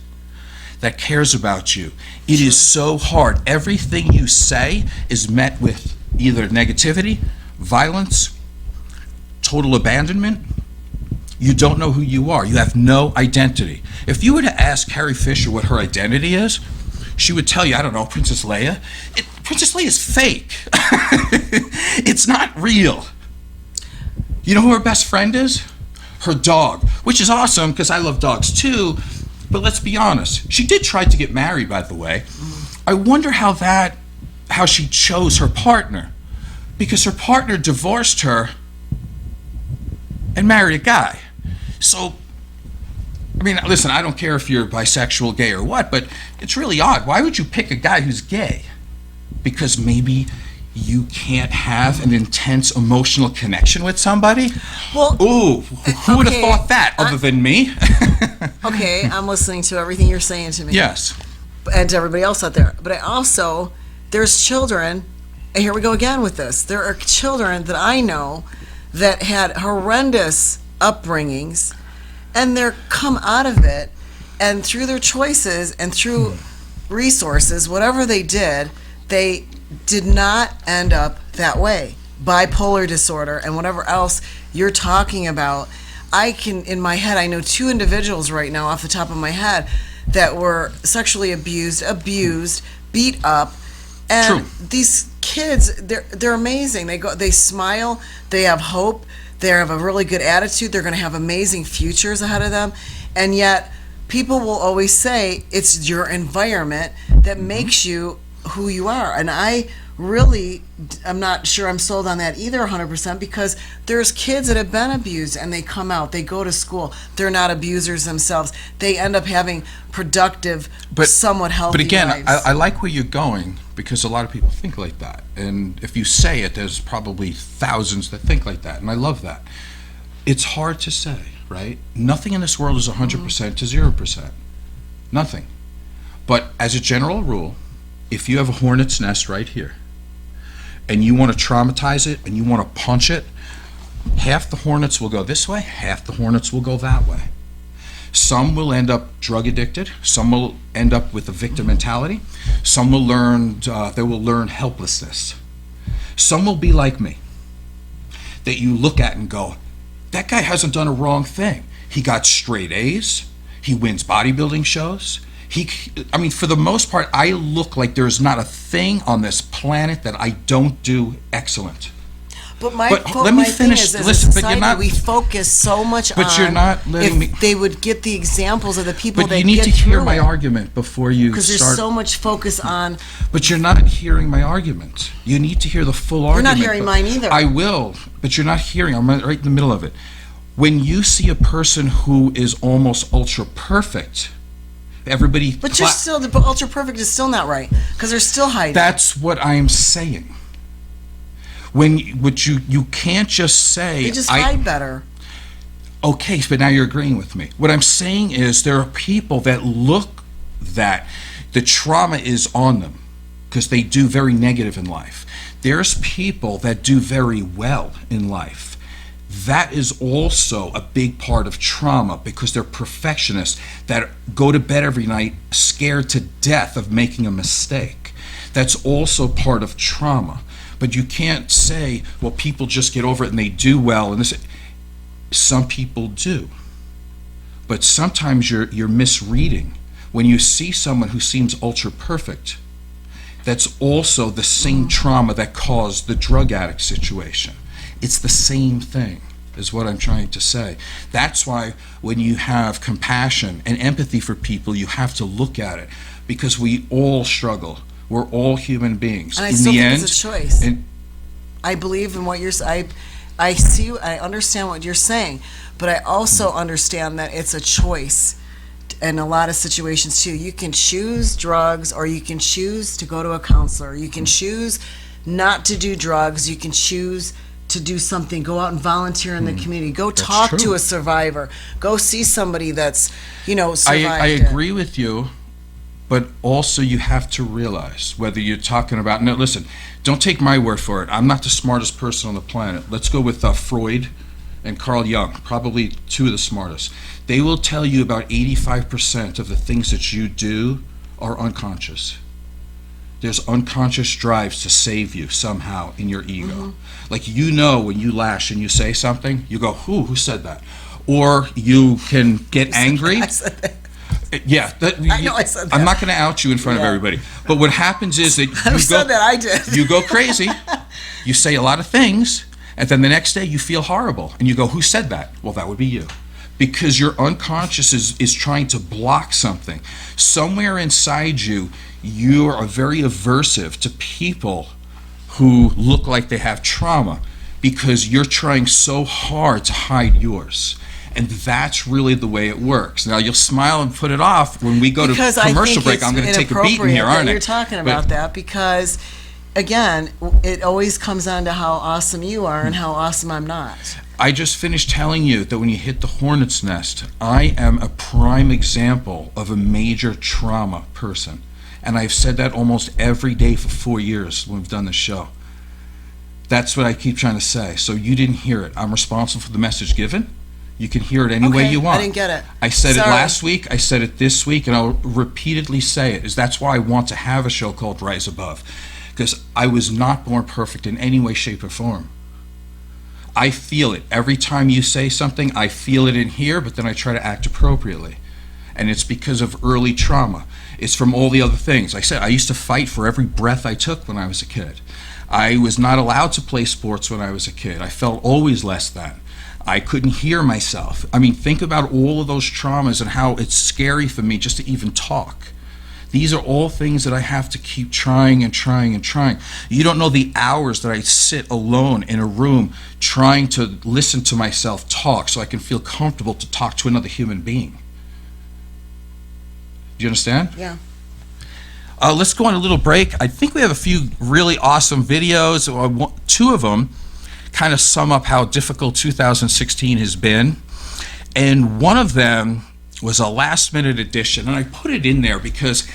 that cares about you. It is so hard. Everything you say is met with either negativity, violence, total abandonment. You don't know who you are. You have no identity. If you were to ask Carrie Fisher what her identity is, she would tell you, I don't know, Princess Leia. Princess Leia is fake. It's not real. You know who her best friend is? Her dog, which is awesome because I love dogs too. But let's be honest. She did try to get married, by the way. I wonder how she chose her partner, because her partner divorced her and married a guy. So, I mean, listen, I don't care if you're bisexual, gay, or what, but it's really odd. Why would you pick a guy who's gay? Because maybe you can't have an intense emotional connection with somebody? Well, ooh, who would have thought that other than me? Okay, I'm listening to everything you're saying to me. Yes. And to everybody else out there. But there's children, and here we go again with this. There are children that I know that had horrendous upbringings, and they're come out of it, and through their choices and through resources, whatever they did not end up that way. Bipolar disorder and whatever else you're talking about. In my head, I know 2 individuals right now off the top of my head that were sexually abused, beat up, and True. These kids, they're amazing. They smile, they have hope, they have a really good attitude, they're going to have amazing futures ahead of them, and yet people will always say it's your environment that makes you who you are. And I'm not sure I'm sold on that either 100%, because there's kids that have been abused and they come out, they go to school, they're not abusers themselves, they end up having productive, somewhat healthy But again, lives. I like where you're going, because a lot of people think like that. And if you say it, there's probably thousands that think like that. And I love that. It's hard to say, right? Nothing in this world is 100% to 0%. Nothing. But as a general rule, if you have a hornet's nest right here, and you want to traumatize it, and you want to punch it, half the hornets will go this way, half the hornets will go that way. Some will end up drug addicted, some will end up with a victim mentality, some will learn helplessness. Some will be like me, that you look at and go, that guy hasn't done a wrong thing. He got straight A's, he wins bodybuilding shows, for the most part, I look like there's not a thing on this planet that I don't do excellent. But let me finish. Thing is, Listen, as a but society, you're not. we focus so much on. But you're not letting me. They would get the examples of the people But that you need get to hear through my it. argument before you start. Because there's so much focus on. But you're not hearing my argument. You need to hear the full You're argument. not hearing mine either. I will, but you're not hearing. I'm right in the middle of it. When you see a person who is almost ultra perfect, everybody. But you're still, the ultra perfect is still not right, because they're still hiding. That's what I'm saying. You can't just say. They just hide better. Okay, but now you're agreeing with me. What I'm saying is there are people that look that the trauma is on them because they do very negative in life. There's people that do very well in life. That is also a big part of trauma, because they're perfectionists that go to bed every night scared to death of making a mistake. That's also part of trauma. But you can't say, well, people just get over it and they do well. And some people do. But sometimes you're misreading. When you see someone who seems ultra perfect, that's also the same trauma that caused the drug addict situation. It's the same thing. is what I'm trying to say. That's why when you have compassion and empathy for people, you have to look at it, because we all struggle. We're all human beings. And I in still the think end, it's a choice. and I believe in what you're saying. I see, I understand what you're saying, but I also understand that it's a choice in a lot of situations too. You can choose drugs, or you can choose to go to a counselor. You can choose not to do drugs. You can choose to do something. Go out and volunteer in the community. Go talk true. to a survivor. Go see somebody that's, survived I it. agree with you, but also you have to realize whether you're talking about, no, listen, don't take my word for it. I'm not the smartest person on the planet. Let's go with Freud and Carl Jung, probably two of the smartest. They will tell you about 85% of the things that you do are unconscious. There's unconscious drives to save you somehow in your ego. Like, when you lash and you say something, you go, who said that? Or you can get angry. I said that. Yeah, I know I said that. I'm not going to out you in front of everybody. But what happens is that Who said that? I did. you go crazy, you say a lot of things, and then the next day you feel horrible. And you go, who said that? Well, that would be you. Because your unconscious is trying to block something. Somewhere inside you, you are very aversive to people who look like they have trauma, because you're trying so hard to hide yours. And that's really the way it works. Now, you'll smile and put it off when we go to commercial break. I'm going to take a beating here, aren't I? You're talking about that because, again, it always comes on to how awesome you are and how awesome I'm not. I just finished telling you that when you hit the hornet's nest, I am a prime example of a major trauma person. And I've said that almost every day for 4 years when we've done this show. That's what I keep trying to say. So you didn't hear it. I'm responsible for the message given. You can hear it any way you want. I didn't get it. I said Sorry. it last week. I said it this week, and I'll repeatedly say it. That's why I want to have a show called Rise Above, because I was not born perfect in any way, shape, or form. I feel it. Every time you say something, I feel it in here, but then I try to act appropriately. And it's because of early trauma. It's from all the other things. I said I used to fight for every breath I took when I was a kid. I was not allowed to play sports when I was a kid. I felt always less than. I couldn't hear myself. I mean, think about all of those traumas and how it's scary for me just to even talk. These are all things that I have to keep trying and trying and trying. You don't know the hours that I sit alone in a room trying to listen to myself talk so I can feel comfortable to talk to another human being. Do you understand? Yeah. Let's go on a little break. I think we have a few really awesome videos. Two of them kind of sum up how difficult 2016 has been. And one of them was a last-minute addition. And I put it in there because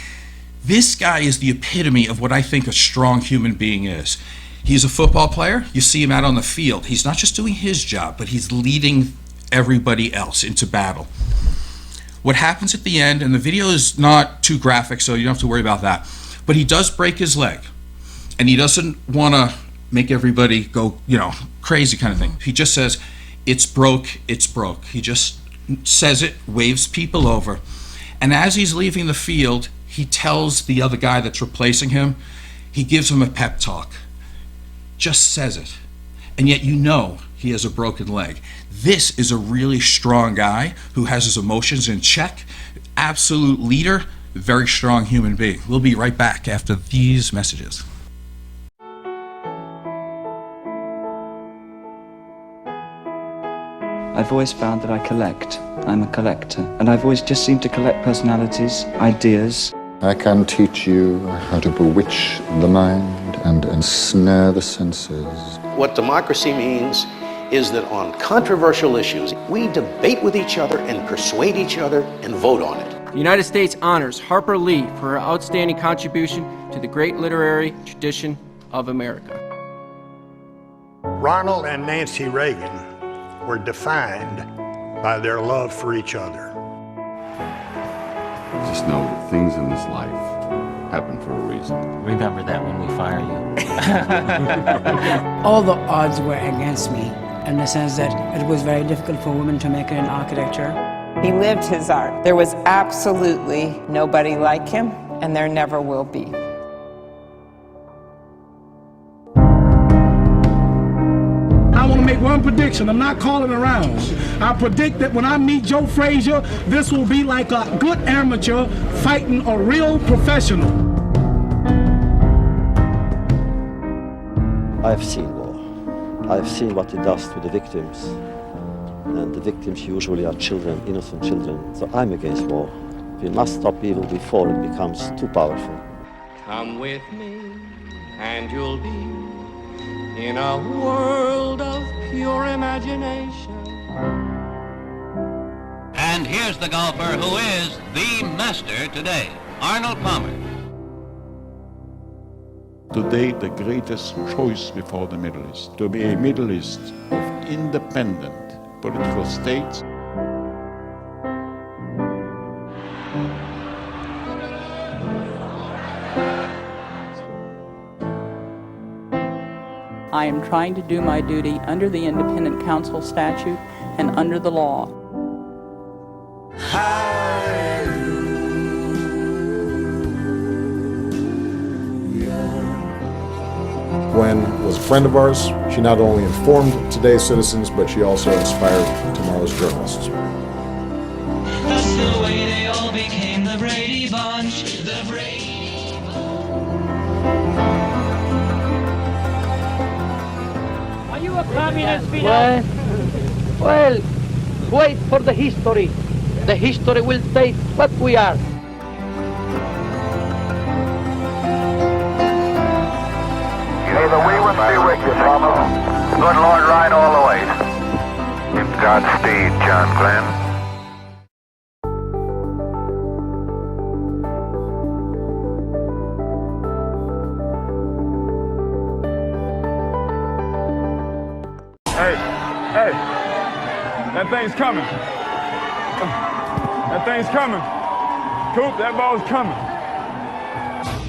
this guy is the epitome of what I think a strong human being is. He's a football player. You see him out on the field. He's not just doing his job, but he's leading everybody else into battle. What happens at the end, and the video is not too graphic, so you don't have to worry about that, but he does break his leg. And he doesn't want to make everybody go, crazy kind of thing. He just says, it's broke, it's broke. He just says it, waves people over. And as he's leaving the field, he tells the other guy that's replacing him, he gives him a pep talk. Just says it. And yet he has a broken leg. This is a really strong guy who has his emotions in check, absolute leader, very strong human being. We'll be right back after these messages. I've always found that I collect. I'm a collector. And I've always just seemed to collect personalities, ideas. I can teach you how to bewitch the mind and ensnare the senses. What democracy means is that on controversial issues, we debate with each other and persuade each other and vote on it. The United States honors Harper Lee for her outstanding contribution to the great literary tradition of America. Ronald and Nancy Reagan were defined by their love for each other. Just know that things in this life happen for a reason. Remember that when we fire you. All the odds were against me in the sense that it was very difficult for women to make it in architecture. He lived his art. There was absolutely nobody like him, and there never will be. I want to make one prediction. I'm not calling around. I predict that when I meet Joe Frazier, this will be like a good amateur fighting a real professional. I've seen war. I've seen what it does to the victims. And the victims usually are children, innocent children. So I'm against war. We must stop evil before it becomes too powerful. Come with me, and you'll be in a world of pure imagination. And here's the golfer who is the master today, Arnold Palmer. Today, the greatest choice before the Middle East, to be a Middle East of independent political states. I am trying to do my duty under the Independent Counsel statute and under the law. Gwen was a friend of ours. She not only informed today's citizens, but she also inspired tomorrow's journalists. That's the way they all became the Brady Bunch. The Brady Bunch. Are you a communist, Fidel? Well, wait for the history. The history will state what we are. May the Weewins be with you, Thomas. Good Lord, ride all the way. Godspeed, John Glenn. Hey, that thing's coming. That thing's coming. Coop, that ball's coming.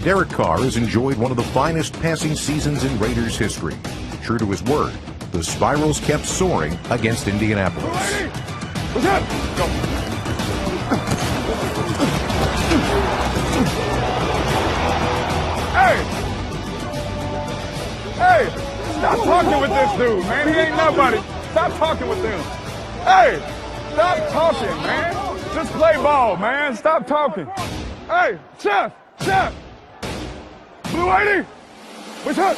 Derek Carr has enjoyed one of the finest passing seasons in Raiders history. True to his word, the spirals kept soaring against Indianapolis. What's up? Go. Hey, stop talking with this dude, man. He ain't nobody. Stop talking with him. Hey, stop talking, man. Just play ball, man. Stop talking. Hey, Chef. Blue 80, what's up?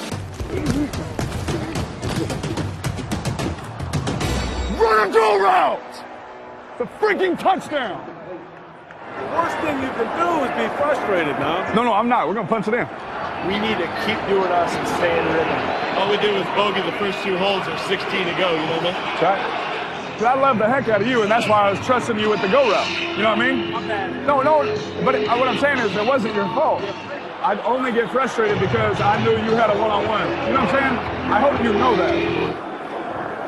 Run a go route! It's a freaking touchdown! The worst thing you can do is be frustrated, now. No, I'm not. We're gonna punch it in. We need to keep doing us and stay in rhythm. All we do is bogey the first 2 holes, there's 16 to go, you know what I mean? That's right. I love the heck out of you, and that's why I was trusting you with the go route. You know what I mean? No, but what I'm saying is it wasn't your fault. I'd only get frustrated because I knew you had a one-on-one. You know what I'm saying? I hope you know that.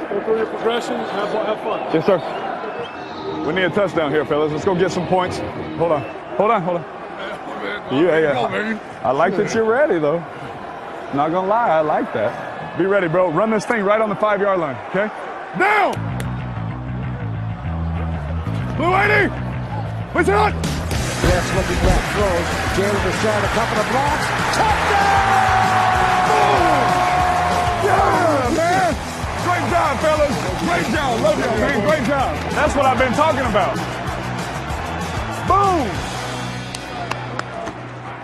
Go through your progressions, have fun. Yes, sir. We need a touchdown here, fellas. Let's go get some points. Hold on. I like that you're ready, though. Not gonna lie, I like that. Be ready, bro. Run this thing right on the 5-yard line, okay? Down! Blue 80! What's it? Yes, looking back throws. James is trying a couple of blocks. Touchdown! Yeah, man! Great job, fellas. Great job. Love you, man. Great job. That's what I've been talking about. Boom!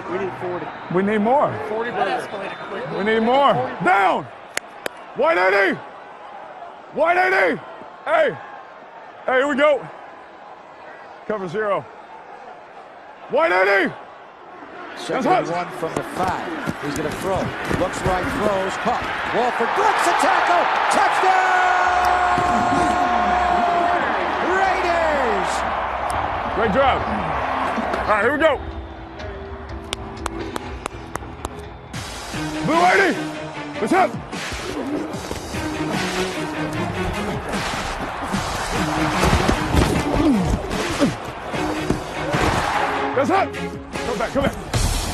We need 40. We need more. 40, but escalated quickly. We need more. Down! White 80! White 80! Hey, here we go. Cover 0. White 80! Second and 1 from the 5. He's going to throw. Looks right, throws. Caught. Walford breaks a tackle. Touchdown! Raiders! Great job. All right, here we go. Blue 80! What's up? That's it! Come back.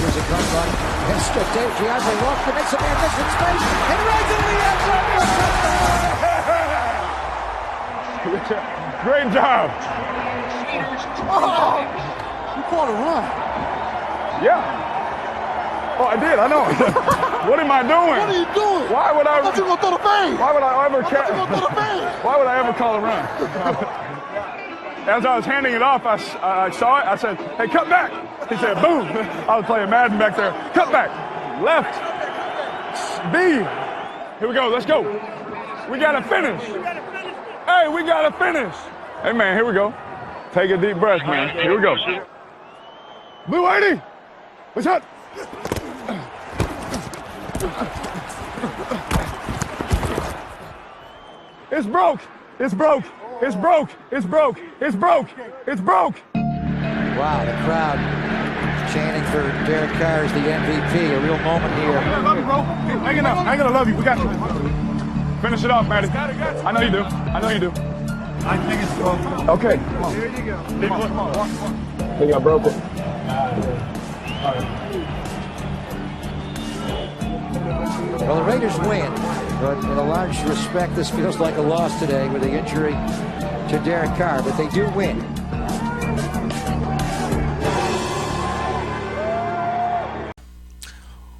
Here's a gun run. Extra Dave DeAndre Walker makes a man miss in space and runs in the end zone for a touchdown! Great job! Oh, you called a run. Yeah. Oh, I did. I know. What am I doing? What are you doing? Why would I? I thought you were gonna throw the fade. Why would I ever? Why would I ever call a run? As I was handing it off, I saw it. I said, "Hey, cut back." He said, "Boom." I was playing Madden back there. Cut back. Left. B. Here we go. Let's go. We gotta finish. Hey, we gotta finish. Hey, man. Here we go. Take a deep breath, man. Here we go. Blue 80. What's up? It's broke. It's broke. It's broke. It's broke. It's broke. It's broke. Wow, the crowd chanting for Derek Carr as the MVP. A real moment here. I love you, bro. Hang it up. I ain't gonna love you. We got to finish it off, Maddie. I know you do. I know you do. I think it's broke. Okay. Here you go. Come on. I think I broke it. Well, the Raiders win, but in a large respect, this feels like a loss today with the injury to Derek Carr, but they do win.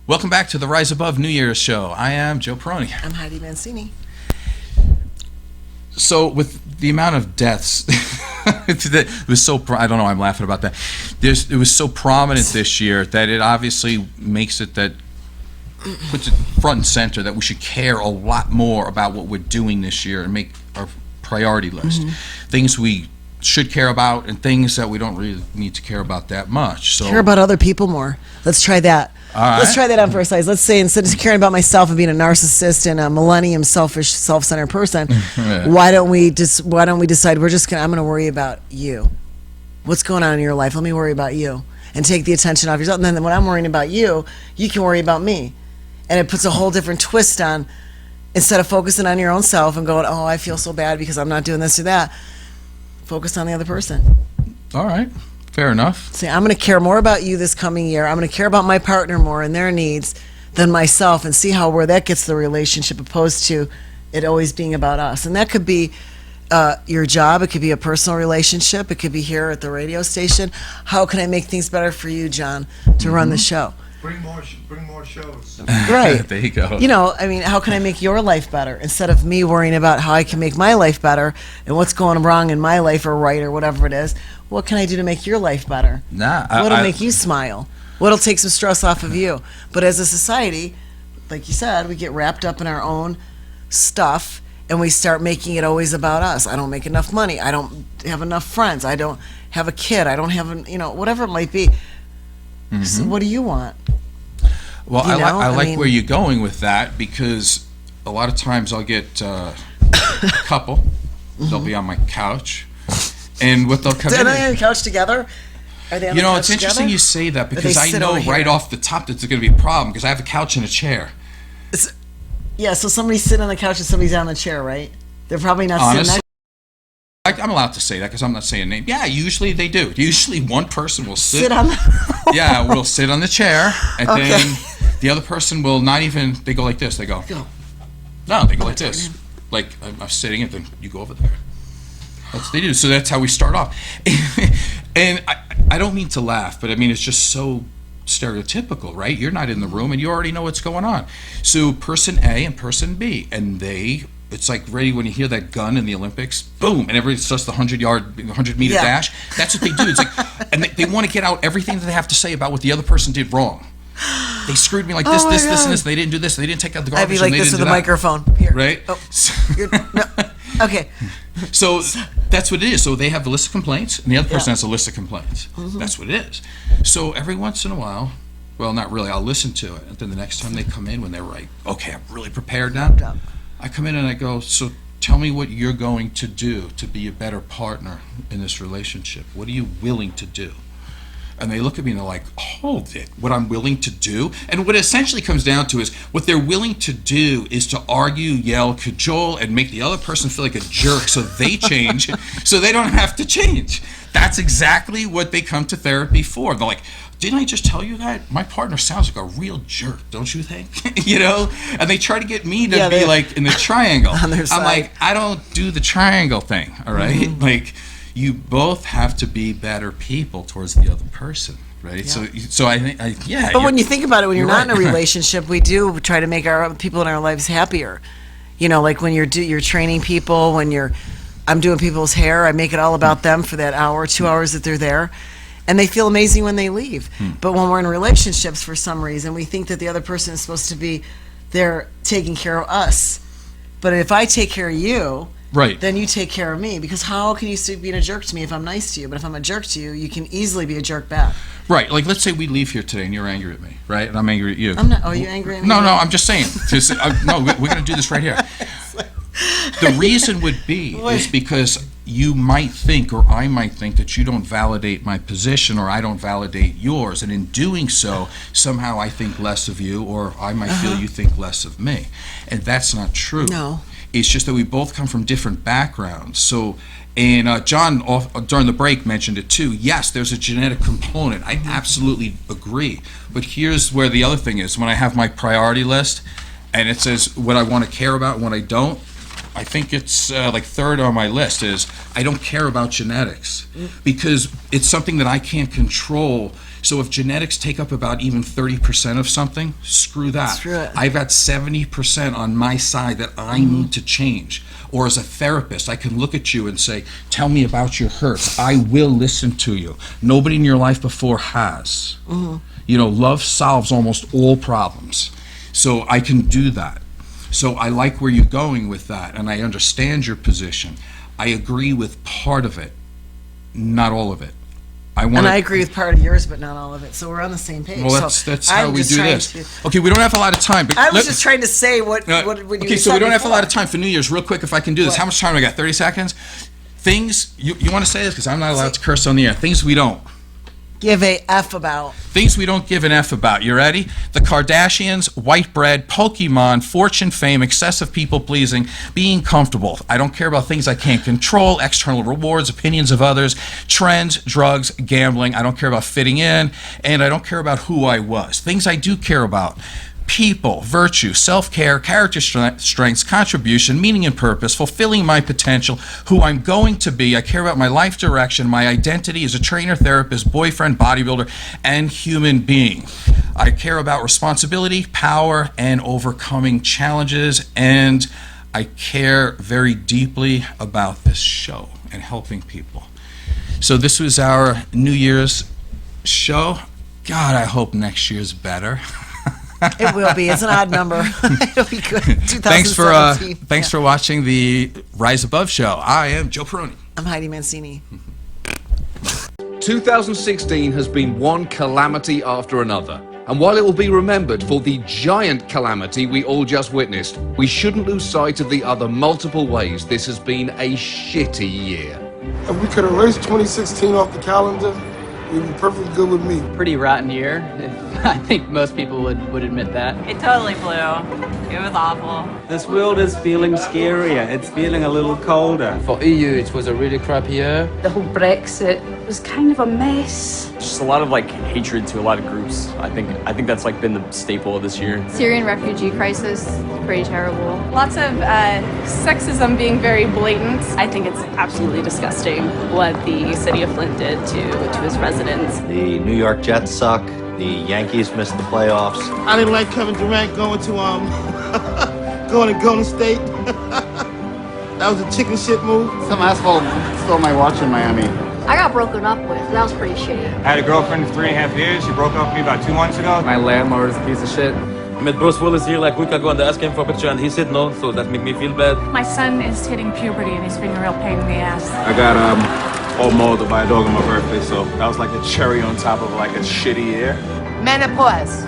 Welcome back to the Rise Above New Year's show. I am Joe Perroni. I'm Heidi Mancini. So with the amount of deaths, it was so, I don't know, I'm laughing about that. It was so prominent this year that it obviously makes it that, puts it front and center that we should care a lot more about what we're doing this year and make our priority list. Things we should care about and things that we don't really need to care about that much. So Care about other people more. Let's try that. Let's try that on for a size. Let's say instead of caring about myself and being a narcissist and a millennium selfish, self-centered person, why don't we decide I'm gonna worry about you. What's going on in your life? Let me worry about you and take the attention off yourself. And then when I'm worrying about you, you can worry about me. And it puts a whole different twist on, instead of focusing on your own self and going, oh, I feel so bad because I'm not doing this or that, focus on the other person. All right. Fair enough. See, I'm going to care more about you this coming year. I'm going to care about my partner more and their needs than myself, and see where that gets the relationship, opposed to it always being about us. And that could be your job. It could be a personal relationship. It could be here at the radio station. How can I make things better for you, John, to run the show? Bring more shows. Right. There you go. You know, I mean, how can I make your life better instead of me worrying about how I can make my life better and what's going wrong in my life or right or whatever it is? What can I do to make your life better? What'll make you smile? What'll take some stress off of you? But as a society, like you said, we get wrapped up in our own stuff and we start making it always about us. I don't make enough money. I don't have enough friends. I don't have a kid. I don't have, whatever it might be. So what do you want? Well, I like where you're going with that, because a lot of times I'll get a couple, they'll be on my couch, and what they'll come in. Are they on the couch together? Are they on the couch it's interesting together? you say that, because I know right off the top that it's going to be a problem, because I have a couch and a chair. Yeah, so somebody's sitting on the couch and somebody's on the chair, right? They're probably not sitting next. I'm allowed to say that because I'm not saying name. Yeah, usually they do. Usually one person will sit on the yeah, will sit on the chair, and then the other person will not even, they go like this. They go. No, they go like this. Like, I'm sitting, and then you go over there. That's what they do. So that's how we start off. And I don't mean to laugh, but I mean, it's just so stereotypical, right? You're not in the room, and you already know what's going on. So person A and person B, and it's like ready when you hear that gun in the Olympics, boom, and everybody starts the 100-meter dash. That's what they do. It's like, and they want to get out everything that they have to say about what the other person did wrong. They screwed me like this, this, and this. They didn't do this. They didn't take out the garbage. I'd be like this with a microphone. Here. Right? Oh, okay. So that's what it is. So they have a list of complaints, and the other person has a list of complaints. That's what it is. So every once in a while, well, not really, I'll listen to it. And then the next time they come in, when they're like, okay, I'm really prepared now, I come in and I go, so tell me what you're going to do to be a better partner in this relationship. What are you willing to do? And they look at me and they're like, hold it, what I'm willing to do? And what it essentially comes down to is what they're willing to do is to argue, yell, cajole, and make the other person feel like a jerk so they change, so they don't have to change. That's exactly what they come to therapy for. They're like, didn't I just tell you that? My partner sounds like a real jerk, don't you think? And they try to get me to be like in the triangle. On their side. I'm like, I don't do the triangle thing, all right? Like, you both have to be better people towards the other person. right? So I think, But when you think about it, when you're not in a relationship, we do try to make our people in our lives happier. You know, like when you're training people, I'm doing people's hair, I make it all about them for that hour, 2 hours that they're there. And they feel amazing when they leave. But when we're in relationships, for some reason, we think that the other person is supposed to be there taking care of us. But if I take care of you, then you take care of me. Because how can you be a jerk to me if I'm nice to you? But if I'm a jerk to you, you can easily be a jerk back. Right. Like, let's say we leave here today and you're angry at me, right? And I'm angry at you. I'm not. Oh, you angry at me? No, I'm just saying. No, we're going to do this right here. The reason would be is because you might think, or I might think, that you don't validate my position, or I don't validate yours, and in doing so, somehow I think less of you, or I might feel you think less of me, and that's not true. No. It's just that we both come from different backgrounds. So, and John during the break mentioned it too. Yes, there's a genetic component. I absolutely agree. But here's where the other thing is: when I have my priority list, and it says what I want to care about and what I don't. I think it's like third on my list is I don't care about genetics because it's something that I can't control. So if genetics take up about even 30% of something, screw that. Screw it. I've got 70% on my side that I need to change. Or as a therapist, I can look at you and say, tell me about your hurts. I will listen to you. Nobody in your life before has. You know, love solves almost all problems. So I can do that. So I like where you're going with that, and I understand your position. I agree with part of it, not all of it. And I agree with part of yours, but not all of it. So we're on the same page. Well, that's how we do this. Okay, we don't have a lot of time. But I was just trying to say what you okay, so we don't have a lot of time for New Year's. Real quick, if I can do this. How much time do I got? 30 seconds? Things, you want to say this because I'm not allowed to curse on the air. Things we don't give a F about. Things we don't give an F about. You ready? The Kardashians, white bread, Pokemon, fortune, fame, excessive people-pleasing, being comfortable. I don't care about things I can't control, external rewards, opinions of others, trends, drugs, gambling. I don't care about fitting in, and I don't care about who I was. Things I do care about. People, virtue, self-care, character strengths, contribution, meaning and purpose, fulfilling my potential, who I'm going to be. I care about my life direction, my identity as a trainer, therapist, boyfriend, bodybuilder, and human being. I care about responsibility, power, and overcoming challenges, and I care very deeply about this show and helping people. So this was our New Year's show. God, I hope next year's better. It will be. It's an odd number. It'll be good. 2017. Thanks for watching the Rise Above show. I am Joe Perroni. I'm Heidi Mancini. 2016 has been one calamity after another. And while it will be remembered for the giant calamity we all just witnessed, we shouldn't lose sight of the other multiple ways this has been a shitty year. If we could erase 2016 off the calendar, it'd be perfectly good with me. Pretty rotten year. I think most people would admit that. It totally blew. It was awful. This world is feeling scarier. It's feeling a little colder. For EU, it was a really crappy year. The whole Brexit was kind of a mess. Just a lot of hatred to a lot of groups. I think that's been the staple of this year. Syrian refugee crisis, pretty terrible. Lots of sexism being very blatant. I think it's absolutely disgusting what the city of Flint did to its residents. The New York Jets suck. The Yankees missed the playoffs. I didn't like Kevin Durant going to going to Golden State. That was a chicken shit move. Some asshole stole my watch in Miami. I got broken up with. That was pretty shitty. I had a girlfriend for 3.5 years. She broke up with me about 2 months ago. My landlord is a piece of shit. I met Bruce Willis here like a week ago and I asked him for a picture and he said no, so that made me feel bad. My son is hitting puberty and he's being a real pain in the ass. I got almost by a dog on my birthday, so that was like a cherry on top of a shitty year. Menopause.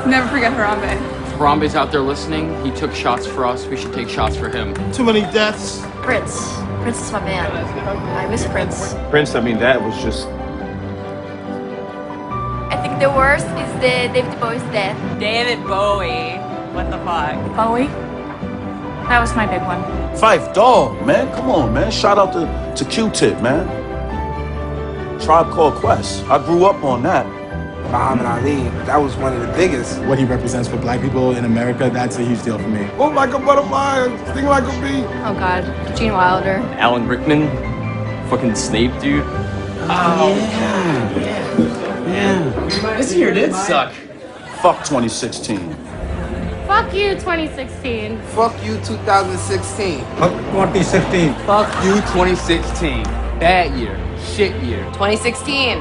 Never forget Harambe. Harambe's out there listening. He took shots for us. We should take shots for him. Too many deaths. Prince. Prince is my man. I miss Prince. Prince, that was just... I think the worst is the David Bowie's death. David Bowie. What the fuck? Bowie? That was my big one. Fife Dog, man. Come on, man. Shout out to Q-Tip, man. Tribe Called Quest. I grew up on that. Muhammad Ali, that was one of the biggest. What he represents for black people in America, that's a huge deal for me. Move like a butterfly, sting like a bee. Oh God, Gene Wilder. Alan Rickman, fucking Snape, dude. Oh, yeah. This year did suck. Fuck 2016. Fuck you, 2016. Fuck you, 2016. Fuck 2016. Fuck you, 2016. Bad year. Shit year. 2016.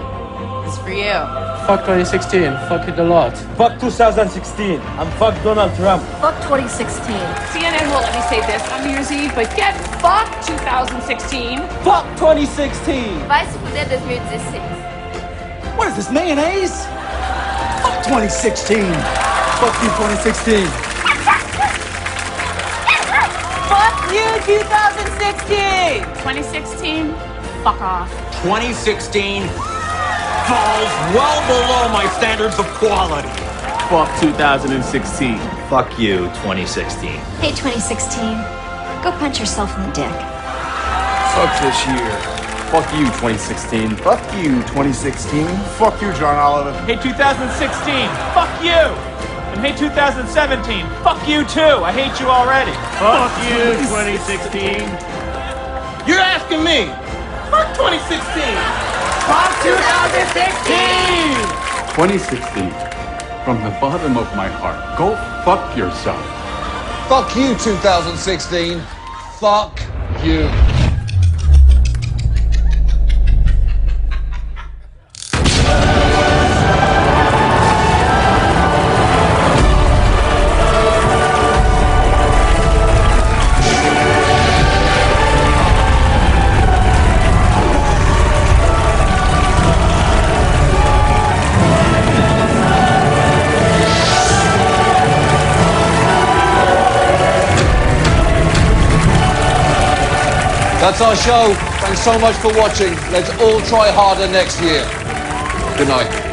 This is for you. Fuck 2016. Fuck it a lot. Fuck 2016. And fuck Donald Trump. Fuck 2016. CNN won't let me say this on New Year's Eve, but get fucked 2016. Fuck 2016. Vai se fuder 2016. What is this, mayonnaise? Fuck 2016. Fuck you, 2016. Fuck you, 2016. 2016, fuck off. 2016 falls well below my standards of quality. Fuck 2016. Fuck you, 2016. Hey, 2016. Go punch yourself in the dick. Fuck this year. Fuck you, 2016. Fuck you, 2016. Fuck you, John Oliver. Hey, 2016. Fuck you. And hey, 2017. Fuck you too. I hate you already. Fuck you, 2016. You're asking me. Fuck 2016. Fuck 2016! 2016. From the bottom of my heart, go fuck yourself. Fuck you, 2016. Fuck you. That's our show. Thanks so much for watching. Let's all try harder next year. Good night.